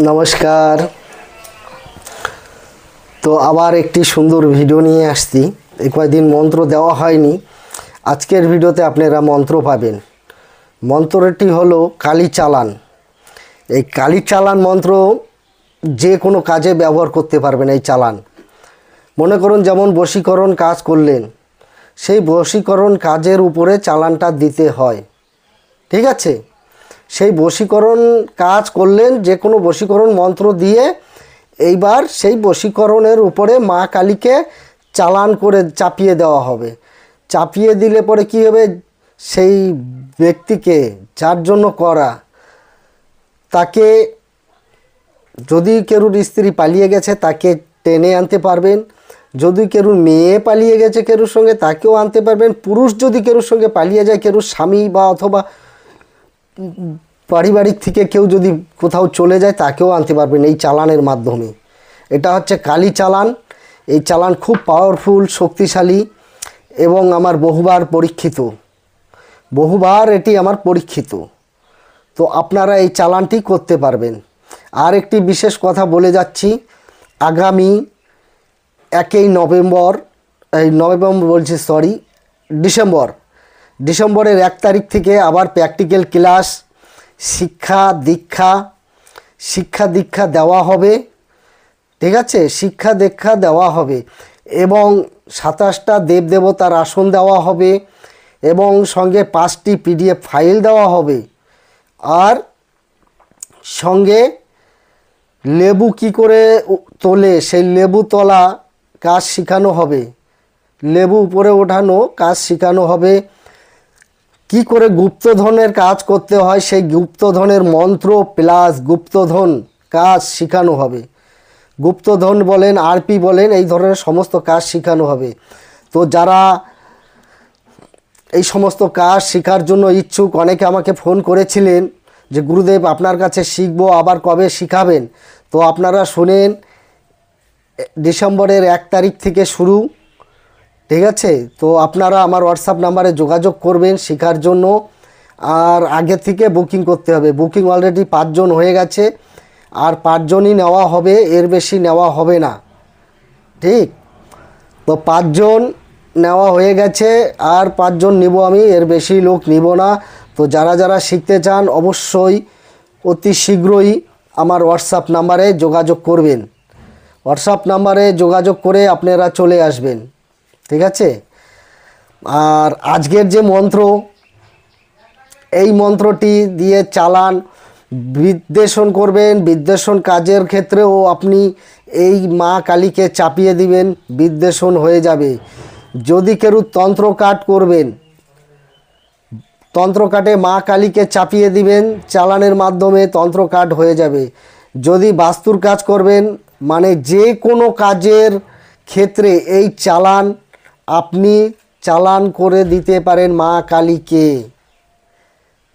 নমস্কার। তো আবার একটি সুন্দর ভিডিও নিয়ে আসছি। এই কয়েকদিন মন্ত্র দেওয়া হয়নি, আজকের ভিডিওতে আপনারা মন্ত্র পাবেন। মন্ত্রটি হলো কালী চালান। এই কালী চালান মন্ত্র যে কোনো কাজে ব্যবহার করতে পারবেন। এই চালান মনে করুন যেমন বশীকরণ কাজ করলেন, সেই বশীকরণ কাজের উপরে চালানটা দিতে হয়, ঠিক আছে? সেই বশীকরণ কাজ করলেন, যে কোনো বশীকরণ মন্ত্র দিয়ে এইবার সেই বশীকরণের উপরে মা কালীকে চালান করে চাপিয়ে দেওয়া হবে। চাপিয়ে দিলে পরে কী হবে, সেই ব্যক্তিকে যার জন্য করা, তাকে যদি কেরুর স্ত্রী পালিয়ে গেছে তাকে টেনে আনতে পারবেন, যদি কেরুর মেয়ে পালিয়ে গেছে কেরুর সঙ্গে তাকেও আনতে পারবেন, পুরুষ যদি কেরুর সঙ্গে পালিয়ে যায়, কেরুর স্বামী বা অথবা পারিবারিক থেকে কেউ যদি কোথাও চলে যায় তাকেও আনতে পারবেন এই চালানের মাধ্যমে। এটা হচ্ছে কালী চালান। এই চালান খুব পাওয়ারফুল, শক্তিশালী এবং আমার বহুবার এটি আমার পরীক্ষিত। তো আপনারা এই চালানটি করতে পারবেন। আর একটি বিশেষ কথা বলে যাচ্ছি, আগামী 1 নভেম্বর, ডিসেম্বরের 1 তারিখ থেকে আবার প্র্যাকটিক্যাল ক্লাস, শিক্ষা দীক্ষা দেওয়া হবে, ঠিক আছে? শিক্ষা দীক্ষা দেওয়া হবে এবং 27টা দেবদেবতার আসন দেওয়া হবে এবং সঙ্গে 5টি PDF ফাইল দেওয়া হবে। আর সঙ্গে লেবু কি করে তোলে সেই লেবু তোলা কাজ শেখানো হবে, লেবু উপরে ওঠানো কাজ শেখানো হবে। কি করে গুপ্তধনের কাজ করতে হয় সেই গুপ্তধনের মন্ত্র প্লাস গুপ্তধন কাজ শেখানো হবে। গুপ্তধন বলেন, আরপি বলেন, এই ধরনের সমস্ত কাজ শেখানো হবে। তো যারা এই সমস্ত কাজ শেখার জন্য ইচ্ছুক, অনেকে আমাকে ফোন করেছিলেন যে গুরুদেব আপনার কাছে শিখবো, আবার কবে শিখাবেন? তো আপনারা শুনেন, ডিসেম্বরের 1 তারিখ থেকে শুরু, ঠিক আছে? তো আপনারা আমার হোয়াটসঅ্যাপ নাম্বারে যোগাযোগ করবেন শেখার জন্য। আর আগে থেকে বুকিং করতে হবে। বুকিং অলরেডি 5 জন হয়ে গেছে, আর 5 জনই নেওয়া হবে, এর বেশি নেওয়া হবে না, ঠিক? তো 5 জন নেওয়া হয়ে গেছে, আর 5 জন নিব আমি, এর বেশি লোক নিব না। তো যারা যারা শিখতে চান অবশ্যই অতি শীঘ্রই আমার হোয়াটসঅ্যাপ নাম্বারে যোগাযোগ করবেন। হোয়াটসঅ্যাপ নাম্বারে যোগাযোগ করে আপনারা চলে আসবেন, ঠিক আছে? আর আজকের যে মন্ত্র, এই মন্ত্রটি দিয়ে চালান বিদ্বেষণ করবেন। বিদ্বেষণ কাজের ক্ষেত্রেও আপনি এই মা কালীকে চাপিয়ে দিবেন, বিদ্বেষণ হয়ে যাবে। যদি কেউ তন্ত্রকাট করবেন, তন্ত্রকাটে মা কালীকে চাপিয়ে দিবেন, চালানের মাধ্যমে তন্ত্রকাট হয়ে যাবে। যদি বাস্তুর কাজ করবেন, মানে যে কোনো কাজের ক্ষেত্রে এই চালান আপনি চালান করে দিতে পারেন মা কালীকে,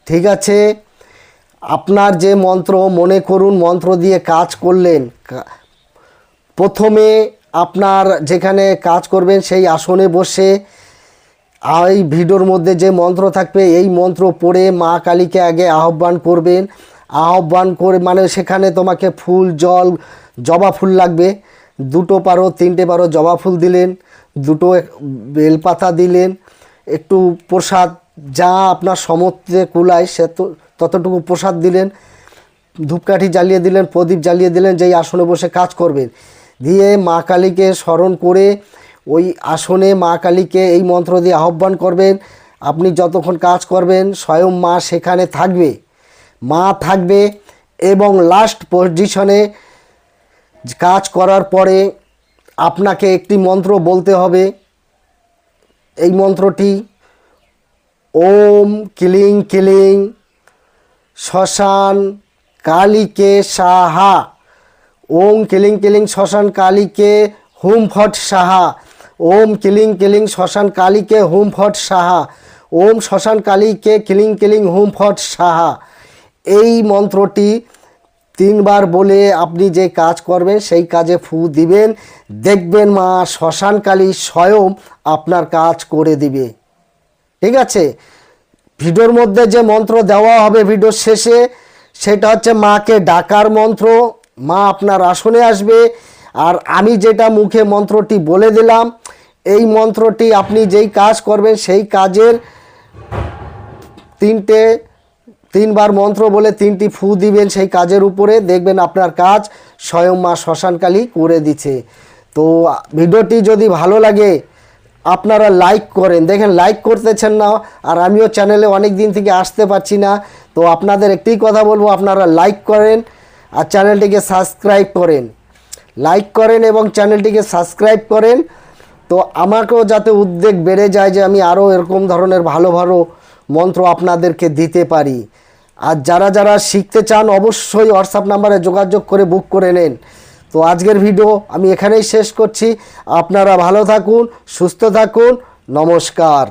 ঠিক আছে? আপনার যে মন্ত্র, মনে করুন মন্ত্র দিয়ে কাজ করলেন, প্রথমে আপনার যেখানে কাজ করবেন সেই আসনে বসে এই ভিডিওর মধ্যে যে মন্ত্র থাকবে এই মন্ত্র পড়ে মা কালীকে আগে আহ্বান করবেন। আহ্বান করে মানে সেখানে তোমাকে ফুল, জল, জবা ফুল লাগবে, 2 পারো 3টে পারো জবা ফুল দিলেন, 2 বেলপাতা দিলেন, একটু প্রসাদ যা আপনার সমর্থে কুলায় সে ততটুকু প্রসাদ দিলেন, ধূপকাঠি জ্বালিয়ে দিলেন, প্রদীপ জ্বালিয়ে দিলেন, যেই আসনে বসে কাজ করবেন। দিয়ে মা কালীকে স্মরণ করে ওই আসনে মা কালীকে এই মন্ত্র দিয়ে আহ্বান করবেন। আপনি যতক্ষণ কাজ করবেন স্বয়ং মা সেখানে থাকবে, মা থাকবে। এবং লাস্ট পজিশনে কাজ করার পরে আপনাকে একটি মন্ত্র বলতে হবে। এই মন্ত্রটি ওম ক্লিং ক্লিং শ্মশান কালীকে সাহা, ওম ক্লিং ক্লিং শ্মশান কালীকে হুম ফট সাহা, ওম ক্লিং ক্লিং শ্মশান কালীকে হুম ফট সাহা, ওম শ্মশান কালীকে ক্লিং ক্লিং হুম ফট সাহা। এই মন্ত্রটি 3 বার বলে আপনি যে কাজ করবেন সেই কাজে ফু দিবেন, দেখবেন মা শ্মশান কালী স্বয়ং আপনার কাজ করে দিবে, ঠিক আছে? ভিডিওর মধ্যে যে মন্ত্র দেওয়া হবে ভিডিওর শেষে, সেটা হচ্ছে মাকে ডাকার মন্ত্র। মা আপনার আসনে আসবে, আর আমি যেটা মুখে মন্ত্রটি বলে দিলাম, এই মন্ত্রটি আপনি যেই কাজ করবেন সেই কাজের তিনবার মন্ত্র বলে 3টি ফু দিবেন সেই কাজের উপরে, দেখবেন আপনার কাজ স্বয়ং মা শ্মশানকালী করে দিচ্ছে। তো ভিডিওটি যদি ভালো লাগে আপনারা লাইক করেন। দেখেন লাইক করতেছেন না, আর আমিও চ্যানেলে অনেক দিন থেকে আসতে পারছি না। তো আপনাদের একটাই কথা বলবো, আপনারা লাইক করেন আর চ্যানেলটিকে সাবস্ক্রাইব করেন। লাইক করেন এবং চ্যানেলটিকে সাবস্ক্রাইব করেন, তো আমাকেও যাতে উদ্বেগ বেড়ে যায় যে আমি আরও এরকম ধরনের ভালো ভালো মন্ত্র আপনাদেরকে দিতে পারি। আর যারা যারা শিখতে চান অবশ্যই হোয়াটসঅ্যাপ নাম্বারে যোগাযোগ করে বুক করে নেন। তো আজকের ভিডিও আমি এখানেই শেষ করছি। আপনারা ভালো থাকুন, সুস্থ থাকুন, নমস্কার।